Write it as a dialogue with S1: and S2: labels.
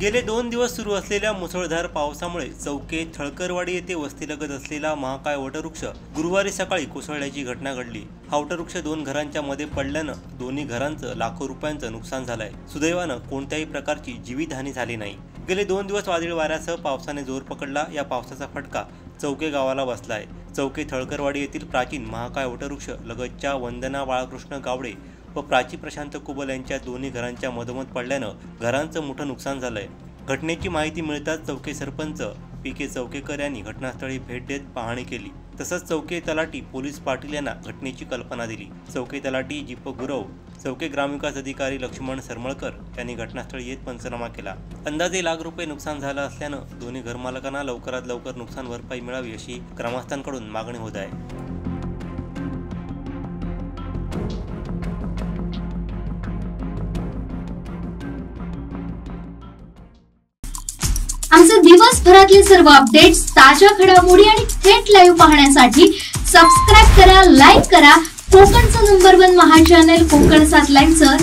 S1: गेले 2 दिवस सुरू असलेल्या मुसळधार पावसामुळे चौके थळकरवाडी येथे वस्तीलगत असलेला महाकाय वटवृक्ष गुरुवारी सकाळी कोसळल्याची घटना घडली। हा वटवृक्ष 2 घरांच्या मध्ये पडल्याने दोन्ही घरांचं लाखो रुपयांचं नुकसान झालंय। सुदैवानं कोणत्याही प्रकारची जीवितहानी झाली नाही। गेले 2 दिवस वादळी वाऱ्यासह पावसाने जोर पकडला। या पावसाचा फटका चौके गावाला बसलाय। चौके थळकरवाडी येथील प्राचीन महाकाय वटवृक्ष लगतच्या वंदना बाळकृष्ण गावडे व प्राची प्रशांत कुबल यांच्या दोन्ही घरांच्या मधोमध पडल्यानं घरांचं मोठं नुकसान झालंय। घटनेची माहिती मिळताच चौके सरपंच पी.के. चौकेकर यांनी घटनास्थळी भेट देत पाहणी केली। तसंच चौके तलाठी पोलीस पाटील यांना घटनेची कल्पना दिली। चौके तलाठी दीपक गुरव, चौके ग्रामविकास अधिकारी लक्ष्मण सरमळकर यांनी घटनास्थळी येत पंचनामा केला। अंदाजे लाख रुपये नुकसान झालं असल्यानं दोन्ही घरमालकांना लवकरात लवकर नुकसान भरपाई मिळावी अशी ग्रामस्थांकडून मागणी होत आहे।
S2: आमचे दिवसभरातले सर्व अपडेट्स, ताज्या घडामोडी आणि थेट लाईव्ह पाहण्यासाठी सबस्क्राइब करा, लाईक करा कोकणचं नंबर 1 महा चॅनल कोकण 7 लाईव्हचं